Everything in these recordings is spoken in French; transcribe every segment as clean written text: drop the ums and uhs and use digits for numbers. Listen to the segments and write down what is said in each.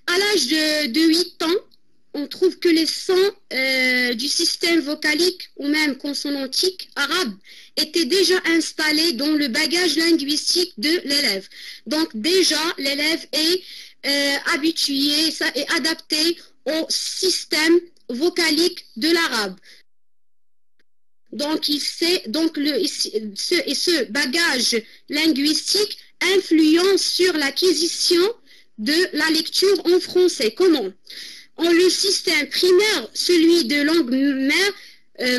À l'âge de 8 ans, on trouve que les sons du système vocalique ou même consonantique arabe étaient déjà installés dans le bagage linguistique de l'élève. Donc déjà, l'élève est habitué et adapté au système vocalique de l'arabe. Donc, il sait, donc ce bagage linguistique influence sur l'acquisition de la lecture en français. Comment? En le système primaire, celui de langue mère,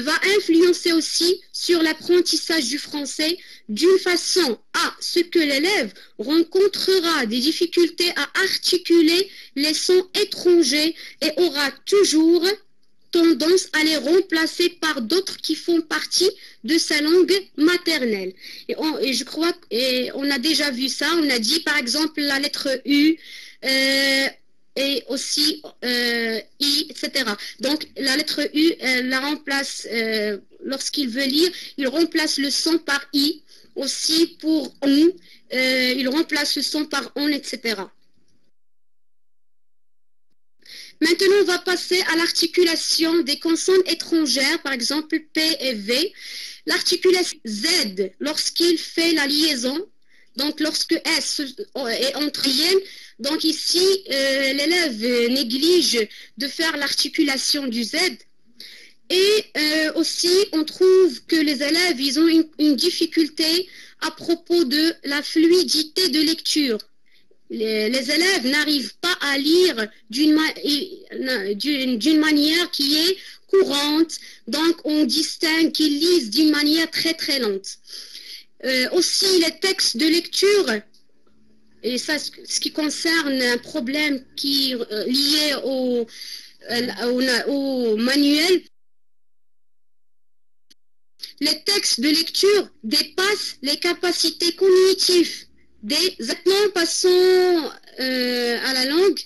va influencer aussi sur l'apprentissage du français d'une façon à ce que l'élève rencontrera des difficultés à articuler les sons étrangers et aura toujours tendance à les remplacer par d'autres qui font partie de sa langue maternelle. Et je crois qu'on a déjà vu ça, on a dit par exemple la lettre U, et aussi I, etc. Donc la lettre U, la remplace, lorsqu'il veut lire, il remplace le son par I, aussi pour on, il remplace le son par on, etc. Maintenant, on va passer à l'articulation des consonnes étrangères, par exemple P et V. L'articulation Z, lorsqu'il fait la liaison, donc lorsque S est entre yen, donc ici, l'élève néglige de faire l'articulation du Z. Et aussi, on trouve que les élèves, ils ont une difficulté à propos de la fluidité de lecture. Les élèves n'arrivent pas à lire d'une manière qui est courante, donc on distingue qu'ils lisent d'une manière très très lente. Aussi les textes de lecture, et ça ce qui concerne un problème qui est lié au manuel, les textes de lecture dépassent les capacités cognitives des apprenants. Passons à la langue.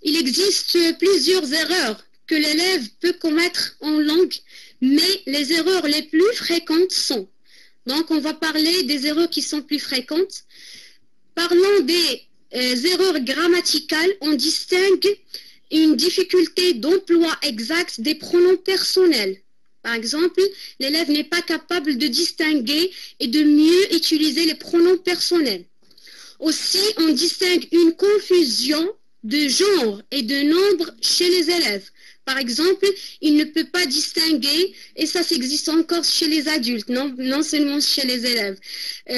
Il existe plusieurs erreurs que l'élève peut commettre en langue, mais les erreurs les plus fréquentes sont, donc on va parler des erreurs qui sont plus fréquentes. Parlons des erreurs grammaticales, on distingue une difficulté d'emploi exact des pronoms personnels. Par exemple, l'élève n'est pas capable de distinguer et de mieux utiliser les pronoms personnels. Aussi, on distingue une confusion de genre et de nombre chez les élèves. Par exemple, il ne peut pas distinguer, et ça existe encore chez les adultes, non seulement chez les élèves,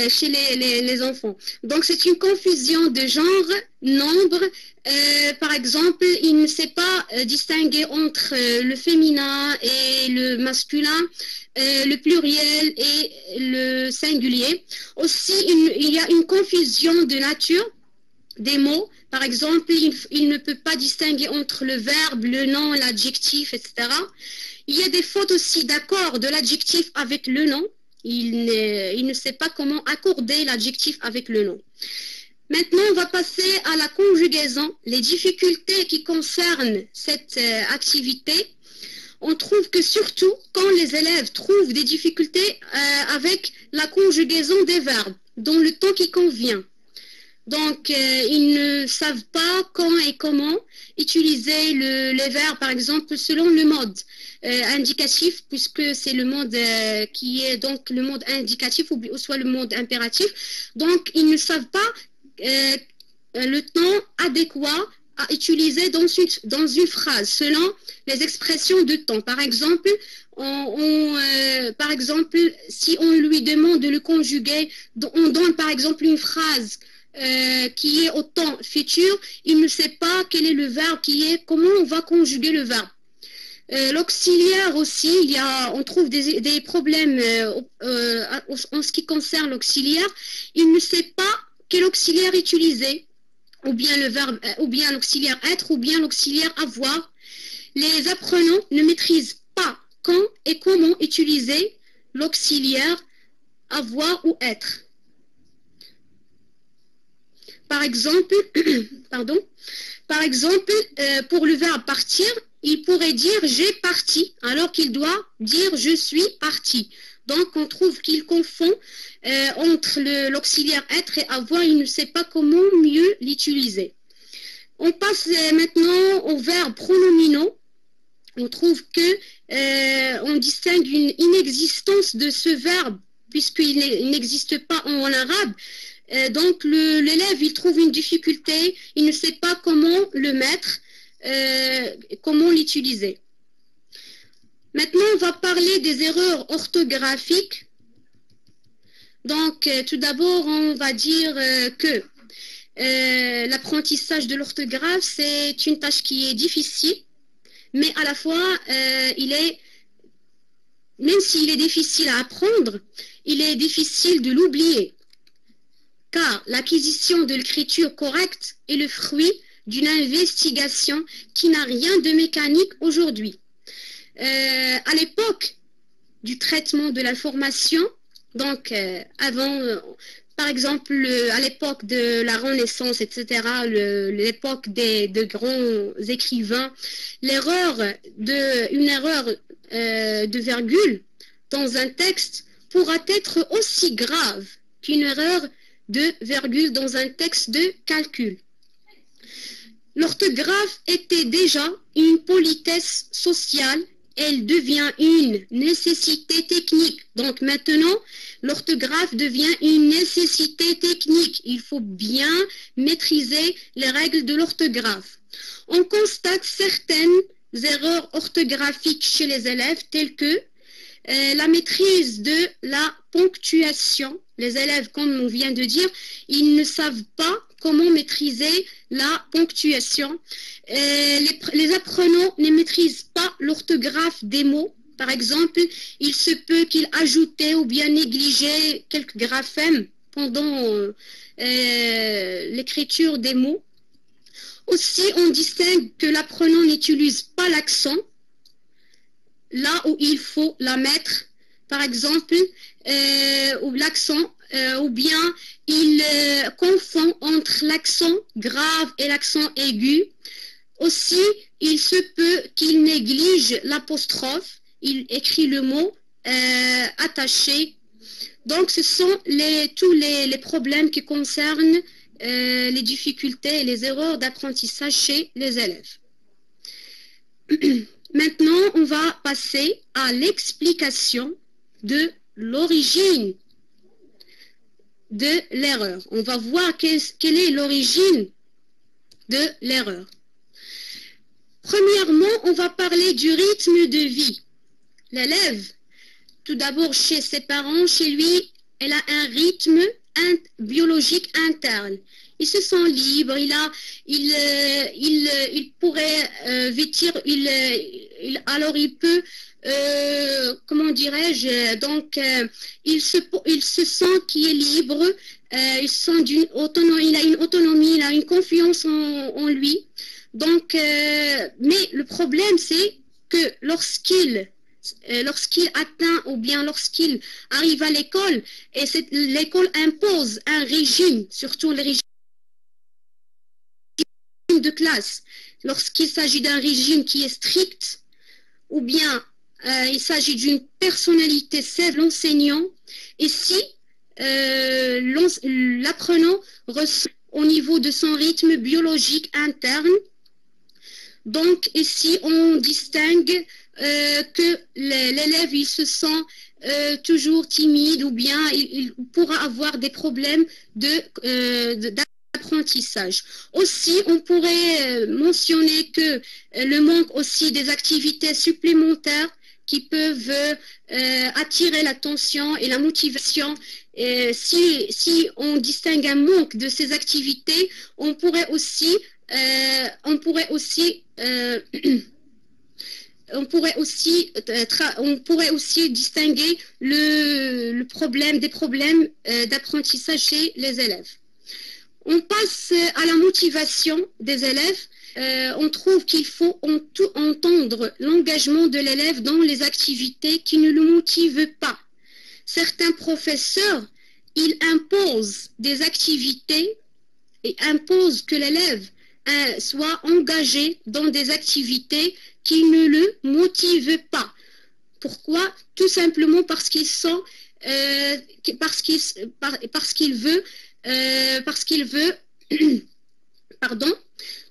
chez les enfants. Donc, c'est une confusion de genre, nombre. Par exemple, il ne sait pas distinguer entre le féminin et le masculin, le pluriel et le singulier. Aussi, il y a une confusion de nature des mots. Par exemple, il ne peut pas distinguer entre le verbe, le nom, l'adjectif, etc. Il y a des fautes aussi d'accord de l'adjectif avec le nom. Il ne sait pas comment accorder l'adjectif avec le nom. Maintenant, on va passer à la conjugaison. Les difficultés qui concernent cette activité, on trouve que surtout quand les élèves trouvent des difficultés avec la conjugaison des verbes dans le temps qui convient. Donc, ils ne savent pas quand et comment utiliser les verbes, par exemple, selon le mode indicatif, puisque c'est le mode qui est donc le mode indicatif ou soit le mode impératif. Donc, ils ne savent pas le temps adéquat à utiliser dans une phrase, selon les expressions de temps. Par exemple, par exemple, si on lui demande de le conjuguer, on donne par exemple une phrase qui est au temps futur, il ne sait pas quel est le verbe comment on va conjuguer le verbe. L'auxiliaire aussi, on trouve des problèmes en ce qui concerne l'auxiliaire. Il ne sait pas quel auxiliaire utiliser, ou bien le verbe, ou bien l'auxiliaire être, ou bien l'auxiliaire avoir. Les apprenants ne maîtrisent pas quand et comment utiliser l'auxiliaire avoir ou être. Par exemple, pour le verbe partir, il pourrait dire j'ai parti, alors qu'il doit dire je suis parti. Donc, on trouve qu'il confond entre l'auxiliaire être et avoir, il ne sait pas comment mieux l'utiliser. On passe maintenant aux verbes pronominaux. On trouve que on distingue une inexistence de ce verbe puisqu'il n'existe pas en arabe. Donc l'élève il trouve une difficulté, il ne sait pas comment le mettre, comment l'utiliser. Maintenant on va parler des erreurs orthographiques. Donc tout d'abord on va dire que l'apprentissage de l'orthographe c'est une tâche qui est difficile, mais à la fois même s'il est difficile à apprendre, il est difficile de l'oublier, car l'acquisition de l'écriture correcte est le fruit d'une investigation qui n'a rien de mécanique aujourd'hui. À l'époque du traitement de l'information, donc avant, par exemple, à l'époque de la Renaissance, etc., l'époque de grands écrivains, une erreur de virgule dans un texte pourra être aussi grave qu'une erreur de virgule dans un texte de calcul. L'orthographe était déjà une politesse sociale, elle devient une nécessité technique. Donc maintenant, l'orthographe devient une nécessité technique. Il faut bien maîtriser les règles de l'orthographe. On constate certaines erreurs orthographiques chez les élèves telles que la maîtrise de la ponctuation. Les élèves, comme on vient de dire, ils ne savent pas comment maîtriser la ponctuation. Les apprenants ne maîtrisent pas l'orthographe des mots. Par exemple, il se peut qu'ils ajoutent ou bien négligent quelques graphèmes pendant l'écriture des mots. Aussi, on distingue que l'apprenant n'utilise pas l'accent là où il faut la mettre, par exemple, ou l'accent, ou bien il confond entre l'accent grave et l'accent aigu. Aussi, il se peut qu'il néglige l'apostrophe, il écrit le mot attaché. Donc, ce sont tous les problèmes qui concernent les difficultés et les erreurs d'apprentissage chez les élèves. Maintenant, on va passer à l'explication de l'origine de l'erreur. On va voir quelle est l'origine de l'erreur. Premièrement, on va parler du rythme de vie. L'élève, tout d'abord chez ses parents, chez lui, elle a un rythme biologique interne. Il se sent libre, il pourrait vêtir, alors il peut, comment dirais-je, donc il se sent qu'il est libre, il a une autonomie, il a une confiance en lui. Donc, mais le problème c'est que lorsqu'il atteint ou bien lorsqu'il arrive à l'école, et l'école impose un régime, surtout le régime de classe, lorsqu'il s'agit d'un régime qui est strict, ou bien il s'agit d'une personnalité, c'est l'enseignant, et si l'apprenant ressent au niveau de son rythme biologique interne, donc ici on distingue que l'élève il se sent toujours timide ou bien il pourra avoir des problèmes d'apprentissage. Aussi, on pourrait mentionner que le manque aussi des activités supplémentaires qui peuvent attirer l'attention et la motivation. Si on distingue un manque de ces activités, on pourrait aussi distinguer des problèmes d'apprentissage chez les élèves. On passe à la motivation des élèves. On trouve qu'il faut entendre l'engagement de l'élève dans les activités qui ne le motivent pas. Certains professeurs, ils imposent des activités et imposent que l'élève soit engagé dans des activités qui ne le motivent pas. Pourquoi? Tout simplement parce qu'il veut pardon,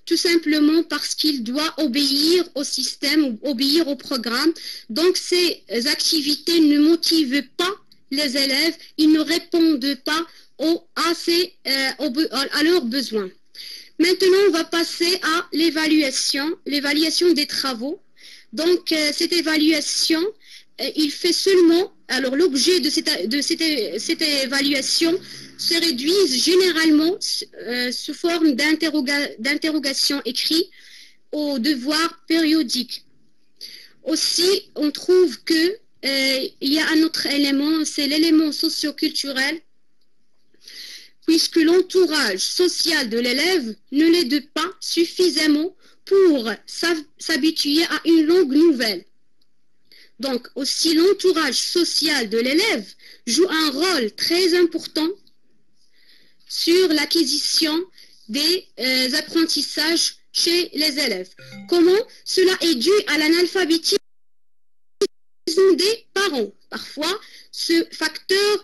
tout simplement parce qu'il doit obéir au système, ou obéir au programme. Donc, ces activités ne motivent pas les élèves, ils ne répondent pas à leurs besoins. Maintenant, on va passer à l'évaluation des travaux. Donc, cette évaluation, il fait seulement, alors l'objet de cette évaluation se réduit généralement sous forme d'interrogation écrite aux devoirs périodiques. Aussi, on trouve que il y a un autre élément, c'est l'élément socio-culturel, puisque l'entourage social de l'élève ne l'aide pas suffisamment pour s'habituer à une langue nouvelle. Donc, aussi, l'entourage social de l'élève joue un rôle très important sur l'acquisition des apprentissages chez les élèves. Comment cela est dû à l'analphabétisme des parents. Parfois, ce facteur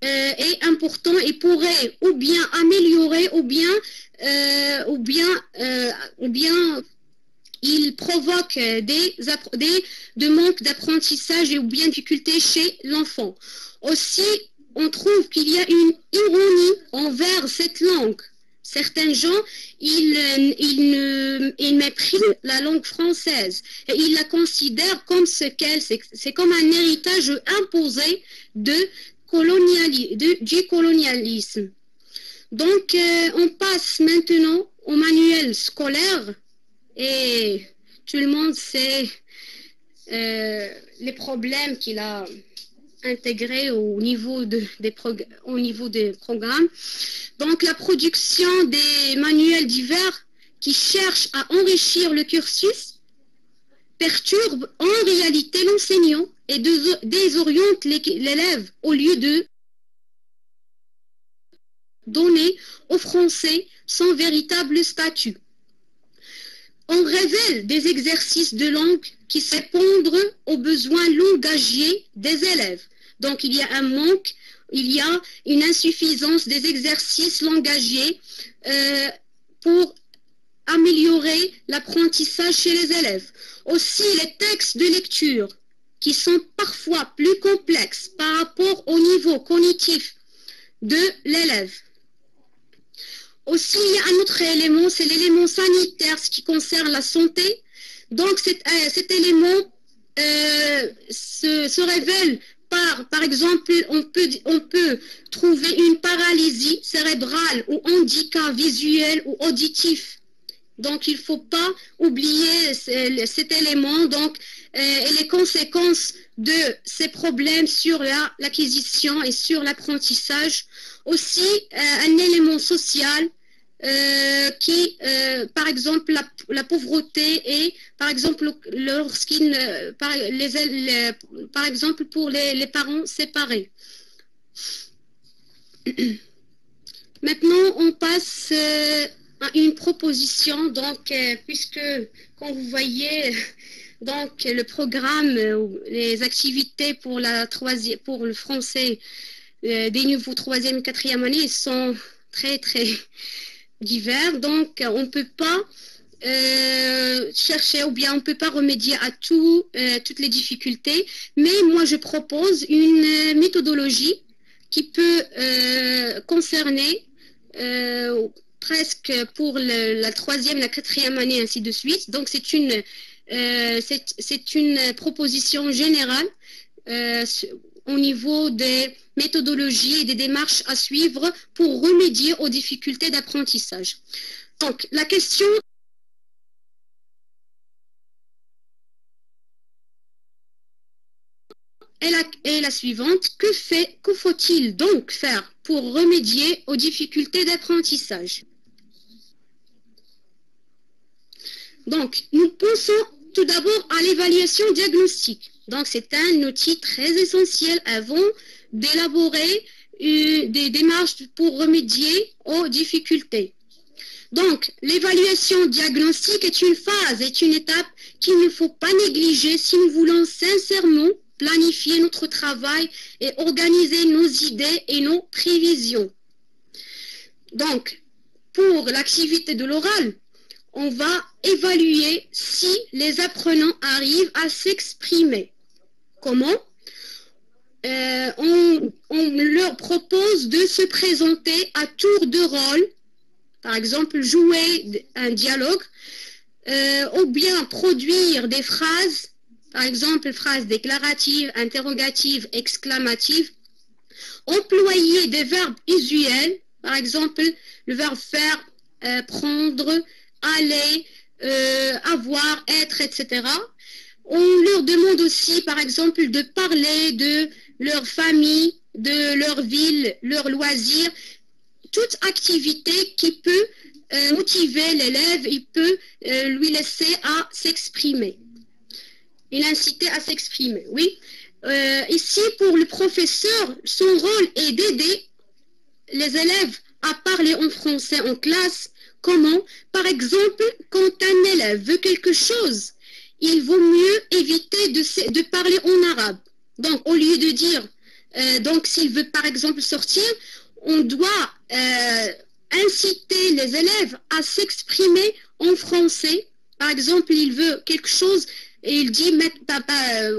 est important et pourrait ou bien améliorer ou bien il provoque des manques d'apprentissage ou bien difficultés chez l'enfant. Aussi, on trouve qu'il y a une ironie envers cette langue. Certains gens, ils méprisent la langue française et ils la considèrent comme ce qu'elle, c'est comme un héritage imposé du colonialisme. Donc, on passe maintenant au manuel scolaire et tout le monde sait les problèmes qu'il a intégrés au niveau des programmes. Donc, la production des manuels divers qui cherchent à enrichir le cursus perturbe en réalité l'enseignant et désoriente l'élève au lieu de donner aux Français son véritable statut. On révèle des exercices de langue qui répondent aux besoins langagiers des élèves. Donc, il y a un manque, il y a une insuffisance des exercices langagiers pour améliorer l'apprentissage chez les élèves. Aussi, les textes de lecture qui sont parfois plus complexes par rapport au niveau cognitif de l'élève. Aussi, il y a un autre élément, c'est l'élément sanitaire, ce qui concerne la santé. Donc, cet élément se révèle par exemple, on peut trouver une paralysie cérébrale ou handicap visuel ou auditif. Donc, il ne faut pas oublier cet élément. Donc, et les conséquences de ces problèmes sur l'acquisition et sur l'apprentissage. Aussi, un élément social qui, par exemple, la pauvreté et, par exemple, par exemple, pour les parents séparés. Maintenant, on passe à une proposition. Donc, puisque, quand vous voyez, donc le programme, les activités pour le français des niveaux 3e et 4e année sont très, très divers. Donc, on ne peut pas chercher ou bien on ne peut pas remédier à toutes les difficultés. Mais moi, je propose une méthodologie qui peut concerner presque pour la 3e, la 4e année, ainsi de suite. Donc, c'est une proposition générale au niveau des méthodologies et des démarches à suivre pour remédier aux difficultés d'apprentissage. Donc, la question est la suivante. Que faut-il donc faire pour remédier aux difficultés d'apprentissage? Donc, nous pensons tout d'abord à l'évaluation diagnostique. Donc, c'est un outil très essentiel avant d'élaborer des démarches pour remédier aux difficultés. Donc, l'évaluation diagnostique est une phase, est une étape qu'il ne faut pas négliger si nous voulons sincèrement planifier notre travail et organiser nos idées et nos prévisions. Donc, pour l'activité de l'oral, on va évaluer si les apprenants arrivent à s'exprimer. Comment? On leur propose de se présenter à tour de rôle, par exemple jouer un dialogue, ou bien produire des phrases, par exemple phrases déclaratives, interrogatives, exclamatives, employer des verbes usuels, par exemple le verbe faire, prendre, aller, avoir, être, etc. On leur demande aussi, par exemple, de parler de leur famille, de leur ville, leurs loisirs, toute activité qui peut motiver l'élève, il peut lui laisser à s'exprimer. Il inciter à s'exprimer, oui. Ici, pour le professeur, son rôle est d'aider les élèves à parler en français en classe. Comment? Par exemple, quand un élève veut quelque chose, il vaut mieux éviter de parler en arabe. Donc, au lieu de dire, donc s'il veut par exemple sortir, on doit inciter les élèves à s'exprimer en français. Par exemple, il veut quelque chose et il dit,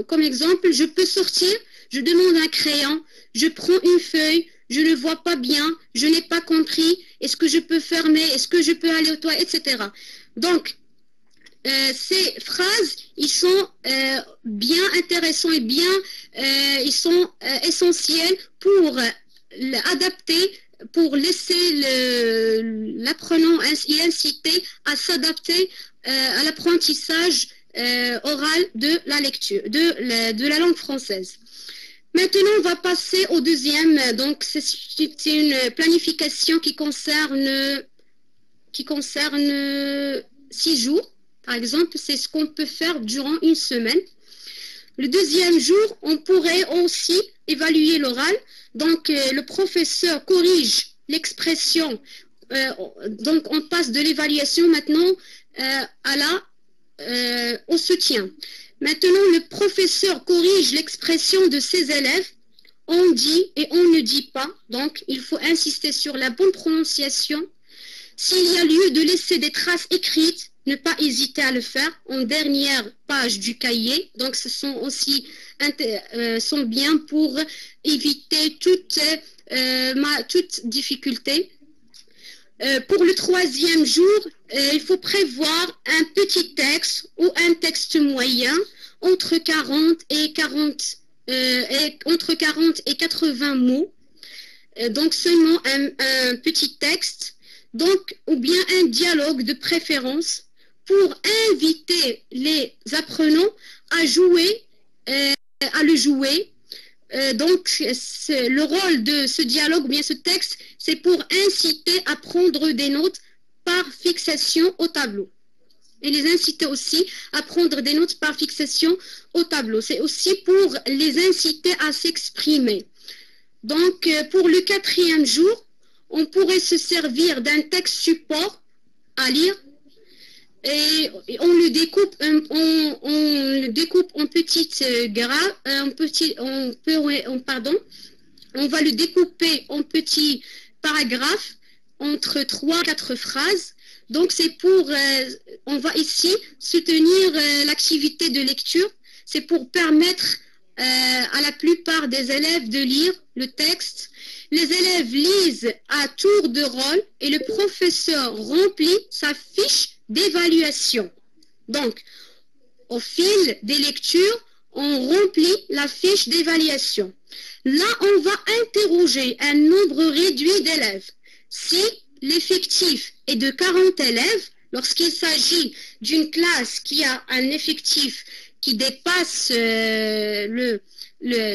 comme exemple, je peux sortir, je demande un crayon, je prends une feuille, je ne vois pas bien, je n'ai pas compris, est-ce que je peux fermer, est-ce que je peux aller au toit, etc. Donc, ces phrases, ils sont bien intéressants et bien, ils sont essentiels pour adapter, pour laisser l'apprenant et inciter à s'adapter à l'apprentissage oral de la lecture, de la langue française. Maintenant, on va passer au deuxième. Donc, c'est une planification qui concerne 6 jours. Par exemple, c'est ce qu'on peut faire durant une semaine. Le deuxième jour, on pourrait aussi évaluer l'oral. Donc, le professeur corrige l'expression. Donc, on passe de l'évaluation maintenant au soutien. Maintenant, le professeur corrige l'expression de ses élèves. On dit et on ne dit pas. Donc, il faut insister sur la bonne prononciation. S'il y a lieu de laisser des traces écrites, ne pas hésiter à le faire en dernière page du cahier. Donc, ce sont aussi sont bien pour éviter toute difficulté. Pour le troisième jour, il faut prévoir un petit texte ou un texte moyen entre 40 et 80 mots. Donc seulement un petit texte, donc ou bien un dialogue de préférence pour inviter les apprenants à jouer, à le jouer. Donc, le rôle de ce dialogue ou bien ce texte, c'est pour inciter à prendre des notes par fixation au tableau. Et les inciter aussi à prendre des notes par fixation au tableau. C'est aussi pour les inciter à s'exprimer. Donc, pour le quatrième jour, on pourrait se servir d'un texte support à lire et on le découpe en petites gras, on va le découper en petits paragraphes entre 3 et 4 phrases. Donc c'est pour, on va ici soutenir l'activité de lecture, c'est pour permettre à la plupart des élèves de lire le texte. Les élèves lisent à tour de rôle et le professeur remplit sa fiche d'évaluation. Donc, au fil des lectures, on remplit la fiche d'évaluation. Là, on va interroger un nombre réduit d'élèves. Si l'effectif est de 40 élèves, lorsqu'il s'agit d'une classe qui a un effectif qui dépasse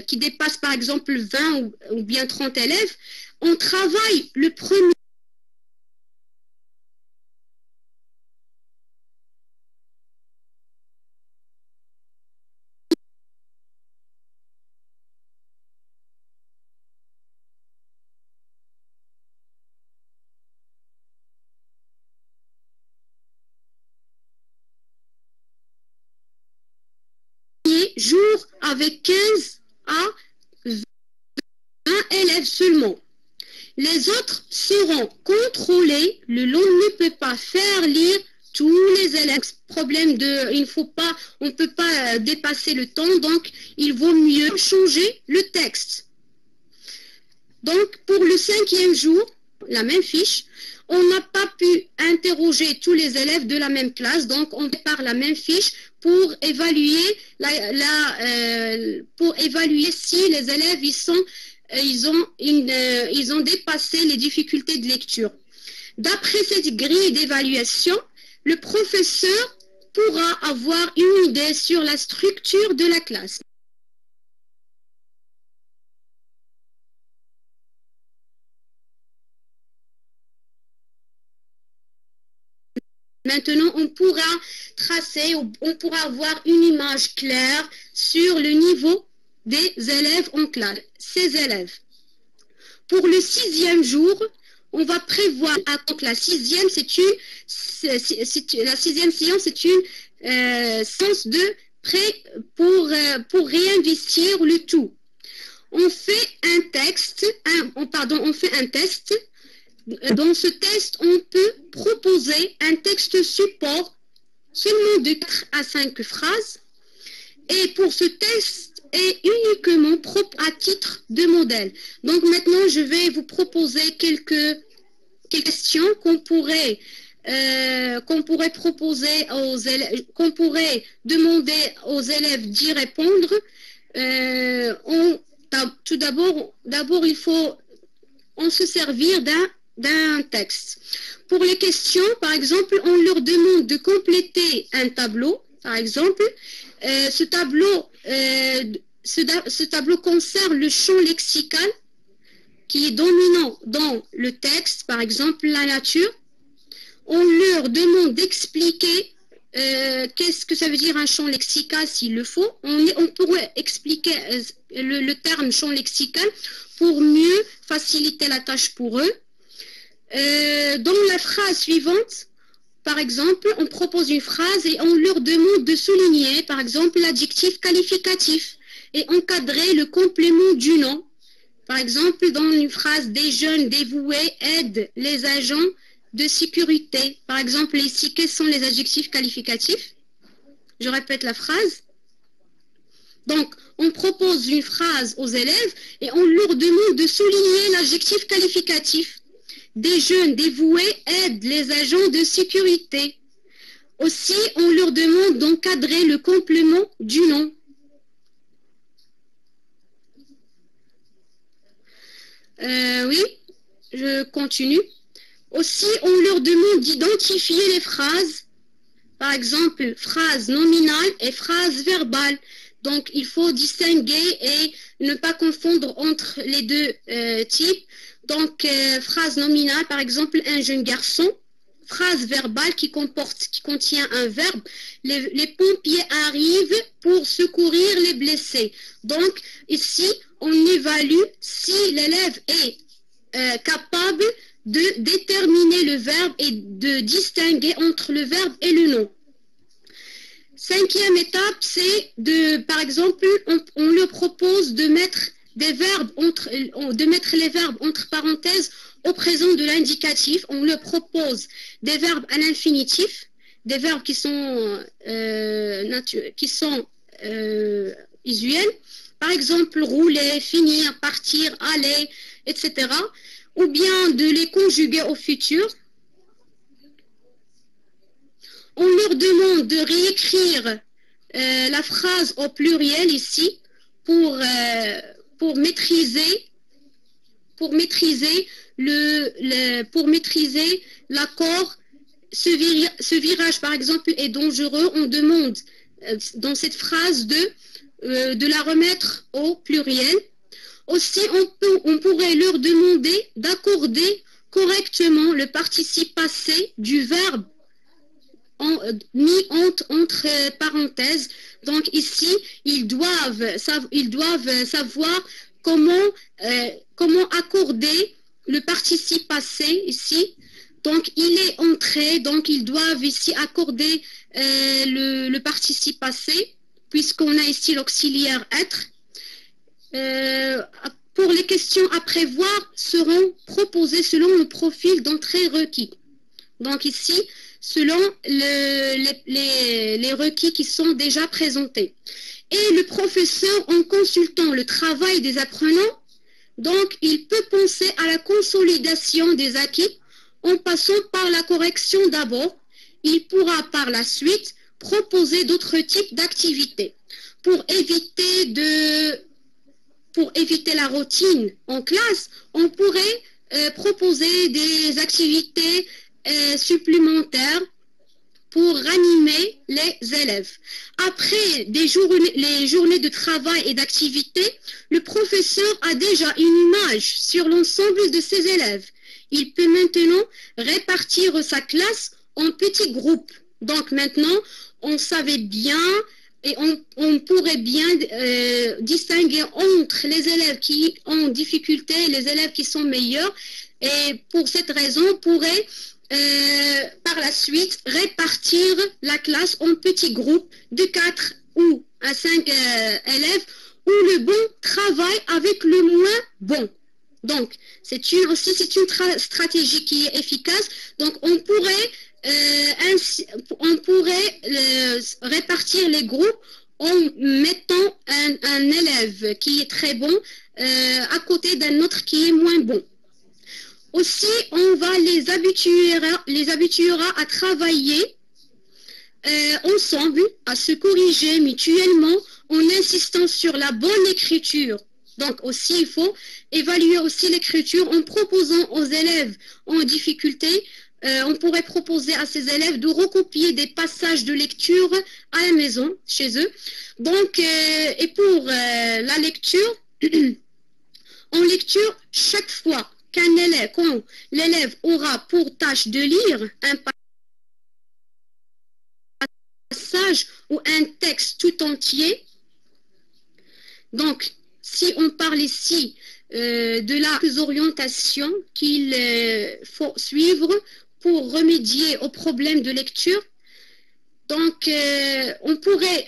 qui dépasse par exemple 20 ou bien 30 élèves, on travaille le premier jour avec 15 à 20 élèves seulement. Les autres seront contrôlés. Le LOM ne peut pas faire lire tous les élèves. Problème de, il faut pas, on ne peut pas dépasser le temps, donc il vaut mieux changer le texte. Donc pour le 5e jour, la même fiche, on n'a pas pu interroger tous les élèves de la même classe, donc on prépare la même fiche pour évaluer, pour évaluer si les élèves ils ont dépassé les difficultés de lecture. D'après cette grille d'évaluation, le professeur pourra avoir une idée sur la structure de la classe. Maintenant, on pourra tracer, on pourra avoir une image claire sur le niveau des élèves en classe, ces élèves. Pour le 6e jour, on va prévoir, donc la 6e, la 6e séance, c'est une séance de prêt pour réinvestir le tout. On fait un texte, on fait un test. Dans ce test, on peut proposer un texte support seulement de 4 à 5 phrases. Et pour ce test est uniquement propre à titre de modèle. Donc maintenant, je vais vous proposer quelques questions qu'on pourrait proposer aux élèves, qu'on pourrait demander aux élèves d'y répondre. Tout d'abord, il faut se servir d'un texte. Pour les questions, par exemple, on leur demande de compléter un tableau, par exemple. Ce tableau concerne le champ lexical qui est dominant dans le texte, par exemple la nature. On leur demande d'expliquer qu'est-ce que ça veut dire un champ lexical s'il le faut. On pourrait expliquer le terme champ lexical pour mieux faciliter la tâche pour eux. Dans la phrase suivante, par exemple, on propose une phrase et on leur demande de souligner, par exemple, l'adjectif qualificatif et encadrer le complément du nom. Par exemple, dans une phrase, des jeunes dévoués aident les agents de sécurité. Par exemple, ici, quels sont les adjectifs qualificatifs? Je répète la phrase. Donc, on propose une phrase aux élèves et on leur demande de souligner l'adjectif qualificatif. Des jeunes dévoués aident les agents de sécurité. Aussi, on leur demande d'encadrer le complément du nom. Oui, je continue. Aussi, on leur demande d'identifier les phrases, par exemple, phrase nominale et phrase verbale. Donc, il faut distinguer et ne pas confondre entre les deux types. Donc, phrase nominale, par exemple, un jeune garçon. Phrase verbale qui contient un verbe. Les pompiers arrivent pour secourir les blessés. Donc, ici, on évalue si l'élève est capable de déterminer le verbe et de distinguer entre le verbe et le nom. 5e étape, c'est par exemple, on leur propose de mettre les verbes entre parenthèses au présent de l'indicatif. On leur propose des verbes à l'infinitif, des verbes qui sont usuels. Par exemple, rouler, finir, partir, aller, etc. Ou bien de les conjuguer au futur. On leur demande de réécrire la phrase au pluriel ici pour maîtriser l'accord. Ce virage, par exemple, est dangereux. On demande dans cette phrase de la remettre au pluriel. Aussi, on pourrait leur demander d'accorder correctement le participe passé du verbe mis entre parenthèses. Donc ici, ils doivent savoir comment accorder le participe passé ici. Donc il est entré, donc ils doivent ici accorder le participe passé, puisqu'on a ici l'auxiliaire être. pour les questions à prévoir seront proposées selon le profil d'entrée requis. Donc ici, selon les requis qui sont déjà présentés. Et le professeur, en consultant le travail des apprenants, donc il peut penser à la consolidation des acquis en passant par la correction d'abord. Il pourra par la suite proposer d'autres types d'activités pour éviter la routine en classe. On pourrait proposer des activités supplémentaires pour ranimer les élèves. Après les journées de travail et d'activité, le professeur a déjà une image sur l'ensemble de ses élèves. Il peut maintenant répartir sa classe en petits groupes. Donc maintenant, on savait bien et on pourrait bien distinguer entre les élèves qui ont difficulté et les élèves qui sont meilleurs. Et pour cette raison, on pourrait par la suite répartir la classe en petits groupes de 4 ou à 5 élèves où le bon travaille avec le moins bon. Donc, c'est une stratégie qui est efficace. Donc, on pourrait répartir les groupes en mettant un élève qui est très bon à côté d'un autre qui est moins bon. Aussi, on va les habituera à travailler ensemble, à se corriger mutuellement en insistant sur la bonne écriture. Donc aussi, il faut évaluer aussi l'écriture en proposant aux élèves en difficulté. On pourrait proposer à ces élèves de recopier des passages de lecture à la maison, chez eux. Donc, et pour la lecture, en lecture, chaque fois quand l'élève aura pour tâche de lire un passage ou un texte tout entier, donc si on parle ici de la orientation qu'il faut suivre pour remédier aux problèmes de lecture, donc on pourrait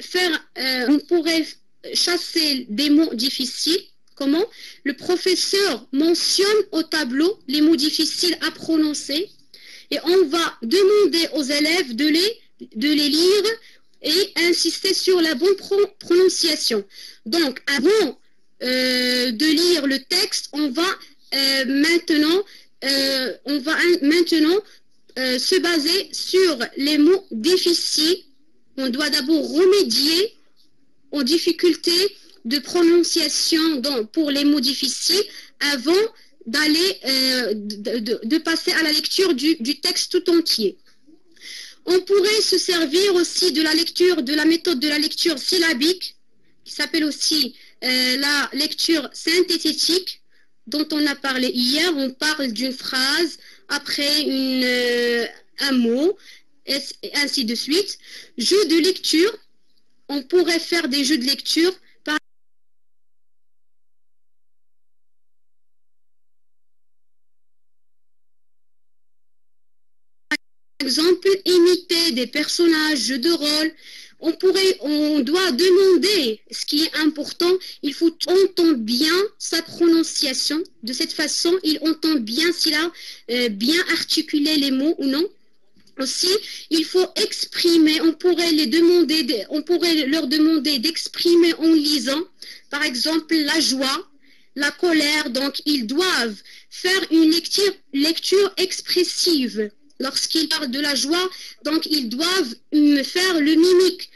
chasser des mots difficiles. Comment? Le professeur mentionne au tableau les mots difficiles à prononcer et on va demander aux élèves de les lire et insister sur la bonne prononciation. Donc, avant de lire le texte, on va maintenant se baser sur les mots difficiles. On doit d'abord remédier aux difficultés de prononciation pour les mots difficiles avant d'aller de passer à la lecture du texte tout entier. On pourrait se servir aussi de la méthode de la lecture syllabique, qui s'appelle aussi la lecture synthétique, dont on a parlé hier. On parle d'une phrase après un mot, et ainsi de suite. Jeu de lecture, on pourrait faire des jeux de lecture. Par exemple, imiter des personnages, jeux de rôle. On doit demander, ce qui est important, il faut entendre bien sa prononciation. De cette façon, il entend bien s'il a bien articulé les mots ou non. Aussi, il faut exprimer, on pourrait leur demander d'exprimer en lisant, par exemple, la joie, la colère. Donc, ils doivent faire une lecture expressive. Lorsqu'ils parlent de la joie, donc ils doivent faire le mimique.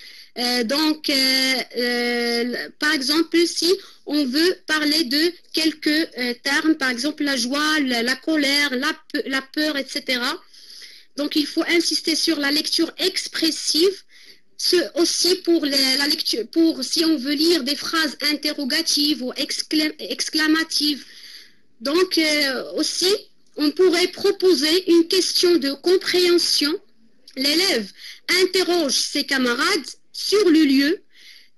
Par exemple, si on veut parler de quelques termes, par exemple la joie, la colère, la peur, etc. Donc, il faut insister sur la lecture expressive. Aussi pour la lecture, si on veut lire des phrases interrogatives ou exclamatives. Donc, aussi, on pourrait proposer une question de compréhension. L'élève interroge ses camarades sur le lieu,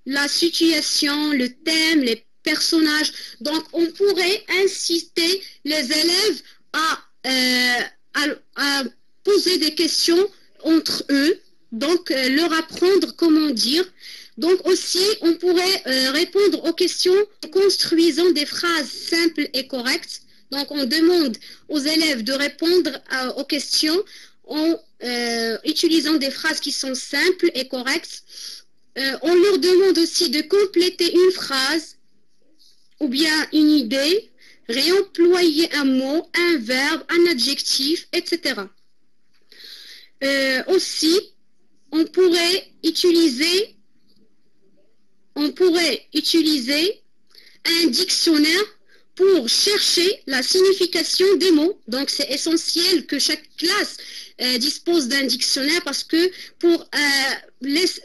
la situation, le thème, les personnages. Donc, on pourrait inciter les élèves à poser des questions entre eux, donc leur apprendre comment dire. Donc aussi, on pourrait répondre aux questions en construisant des phrases simples et correctes. Donc on demande aux élèves de répondre aux questions en utilisant des phrases qui sont simples et correctes. On leur demande aussi de compléter une phrase ou bien une idée, réemployer un mot, un verbe, un adjectif, etc. Aussi, on pourrait utiliser un dictionnaire pour chercher la signification des mots. Donc, c'est essentiel que chaque classe dispose d'un dictionnaire parce que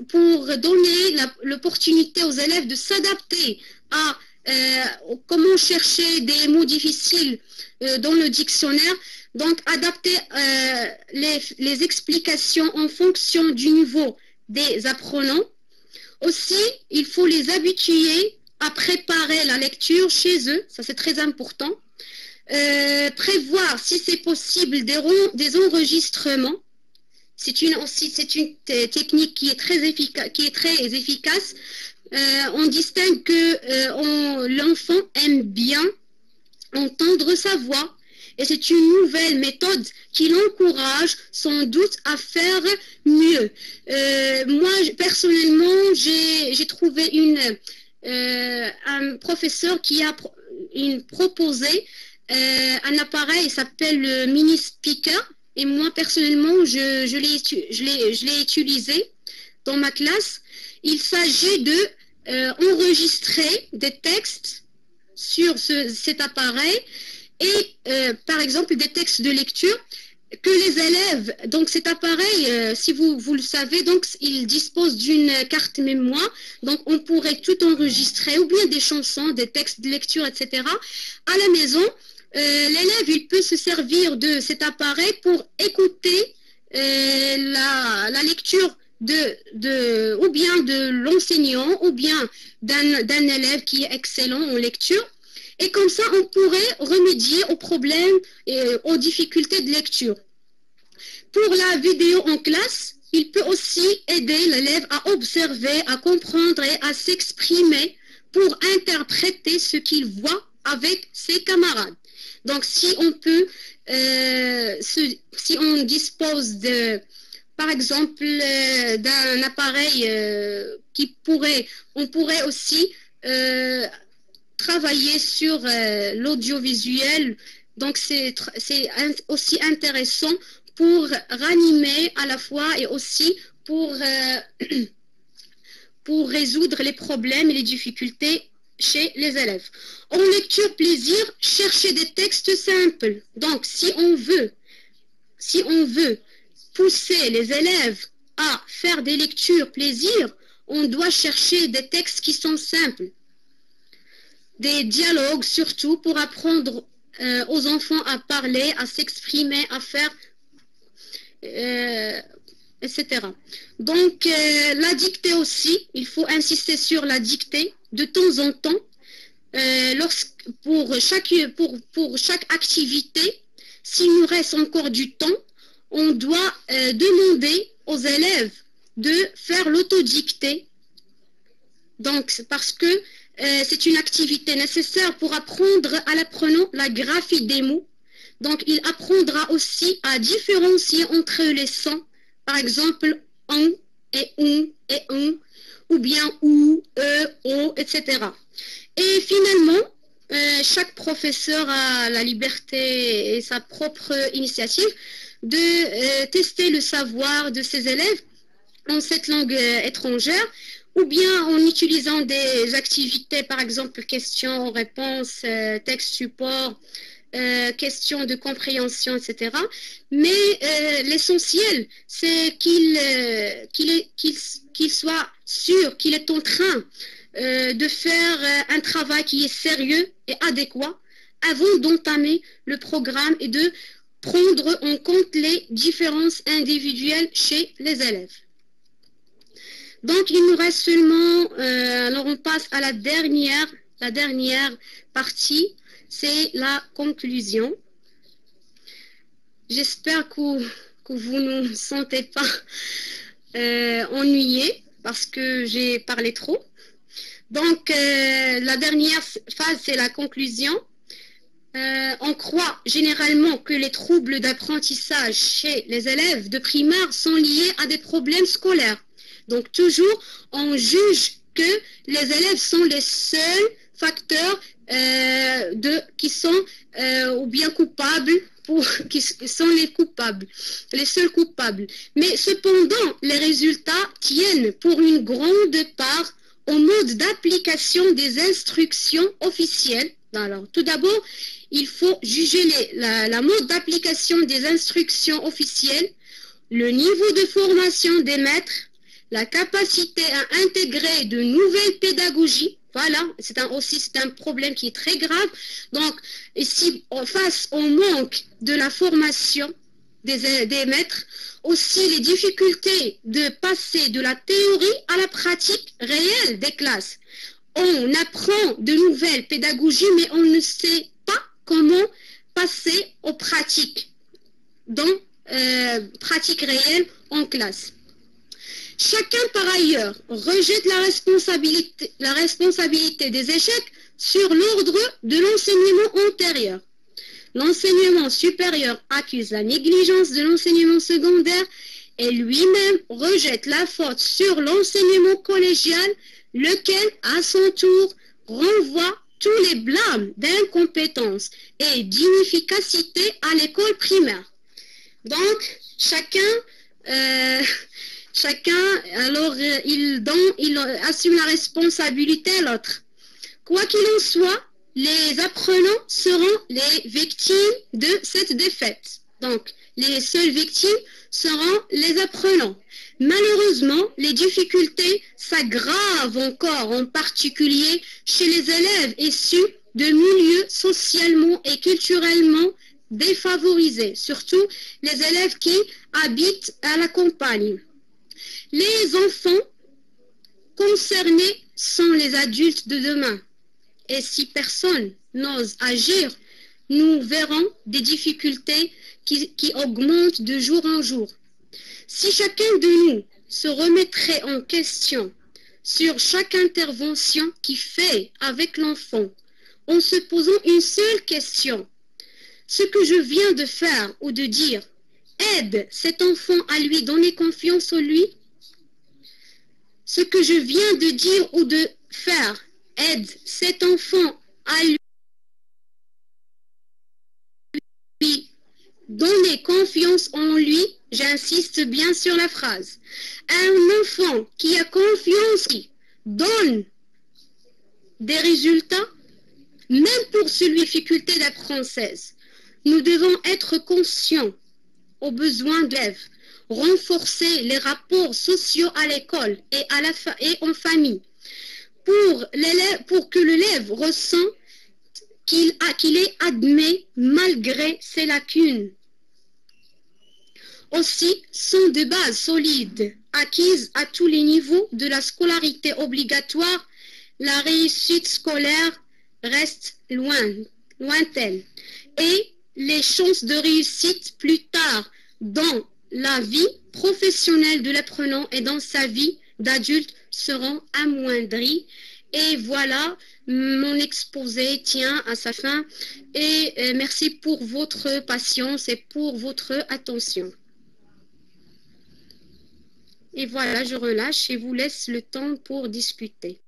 pour donner l'opportunité aux élèves de s'adapter à comment chercher des mots difficiles dans le dictionnaire, donc adapter les explications en fonction du niveau des apprenants. Aussi, il faut les habituer à préparer la lecture chez eux, ça c'est très important. Prévoir, si c'est possible, des enregistrements. C'est une technique qui est très efficace. On distingue que l'enfant aime bien entendre sa voix. Et c'est une nouvelle méthode qui l'encourage sans doute à faire mieux. Moi, personnellement, j'ai trouvé un professeur qui a proposé un appareil qui s'appelle le mini speaker. Et moi, personnellement, je l'ai utilisé dans ma classe. Il s'agit de enregistrer des textes sur cet appareil et par exemple des textes de lecture que les élèves, donc cet appareil, si vous le savez, donc il dispose d'une carte mémoire, donc on pourrait tout enregistrer, ou bien des chansons, des textes de lecture, etc. À la maison, l'élève, il peut se servir de cet appareil pour écouter la lecture ou bien de l'enseignant, ou bien d'un élève qui est excellent en lecture. Et comme ça, on pourrait remédier aux problèmes et aux difficultés de lecture. Pour la vidéo en classe, il peut aussi aider l'élève à observer, à comprendre et à s'exprimer pour interpréter ce qu'il voit avec ses camarades. Donc, si on dispose par exemple, d'un appareil on pourrait aussi travailler sur l'audiovisuel. Donc, c'est aussi intéressant pour ranimer à la fois et aussi pour résoudre les problèmes et les difficultés chez les élèves. En lecture plaisir, chercher des textes simples. Donc, si on veut pousser les élèves à faire des lectures plaisir, on doit chercher des textes qui sont simples. Des dialogues surtout pour apprendre aux enfants à parler, à s'exprimer, à faire, etc. Donc, la dictée aussi, il faut insister sur la dictée de temps en temps. Pour chaque activité, s'il nous reste encore du temps, on doit demander aux élèves de faire l'autodictée. Donc, parce que c'est une activité nécessaire pour apprendre à l'apprenant la graphie des mots. Donc, il apprendra aussi à différencier entre les sons. Par exemple, on et on, ou bien ou, o, etc. Et finalement, chaque professeur a la liberté et sa propre initiative de tester le savoir de ses élèves en cette langue étrangère, ou bien en utilisant des activités, par exemple questions, réponses, texte support, questions de compréhension, etc. Mais l'essentiel, c'est qu'il soit sûr qu'il est en train de faire un travail qui est sérieux et adéquat avant d'entamer le programme et de prendre en compte les différences individuelles chez les élèves. Donc, il nous reste seulement, alors on passe à la dernière partie, c'est la conclusion. J'espère que vous ne vous sentez pas ennuyés. parce que j'ai parlé trop. Donc, la dernière phase, c'est la conclusion. On croit généralement que les troubles d'apprentissage chez les élèves de primaire sont liés à des problèmes scolaires. Donc, toujours, on juge que les élèves sont les seuls facteurs qui sont ou bien coupables qui sont les seuls coupables. Mais cependant, les résultats tiennent pour une grande part au mode d'application des instructions officielles. Alors, tout d'abord, il faut juger la mode d'application des instructions officielles, le niveau de formation des maîtres, la capacité à intégrer de nouvelles pédagogies. Voilà, c'est un problème qui est très grave. Donc, ici, face au manque de la formation des maîtres, aussi les difficultés de passer de la théorie à la pratique réelle des classes. On apprend de nouvelles pédagogies, mais on ne sait pas comment passer aux pratiques, dans pratiques réelles en classe. Chacun, par ailleurs, rejette la responsabilité des échecs sur l'ordre de l'enseignement antérieur. L'enseignement supérieur accuse la négligence de l'enseignement secondaire et lui-même rejette la faute sur l'enseignement collégial, lequel, à son tour, renvoie tous les blâmes d'incompétence et d'inefficacité à l'école primaire. Donc, chacun, alors, il assume la responsabilité à l'autre. Quoi qu'il en soit, les apprenants seront les victimes de cette défaite. Donc, les seules victimes seront les apprenants. Malheureusement, les difficultés s'aggravent encore, en particulier chez les élèves issus de milieux socialement et culturellement défavorisés, surtout les élèves qui habitent à la campagne. Les enfants concernés sont les adultes de demain. Et si personne n'ose agir, nous verrons des difficultés qui augmentent de jour en jour. Si chacun de nous se remettrait en question sur chaque intervention qu'il fait avec l'enfant, en se posant une seule question, ce que je viens de faire ou de dire aide cet enfant à lui donner confiance en lui? Ce que je viens de dire ou de faire aide cet enfant à lui donner confiance en lui? J'insiste bien sur la phrase. Un enfant qui a confiance donne des résultats, même pour celui difficulté d'apprentissage. Nous devons être conscients aux besoins de l'élève, renforcer les rapports sociaux à l'école et en famille, pour que l'élève ressent qu'il est admis malgré ses lacunes. Aussi, sont de bases solides, acquises à tous les niveaux de la scolarité obligatoire, la réussite scolaire reste lointaine. Et les chances de réussite plus tard dans la vie professionnelle de l'apprenant et dans sa vie d'adulte seront amoindries. Et voilà, mon exposé tient à sa fin. Et merci pour votre patience et pour votre attention. Et voilà, je relâche et vous laisse le temps pour discuter.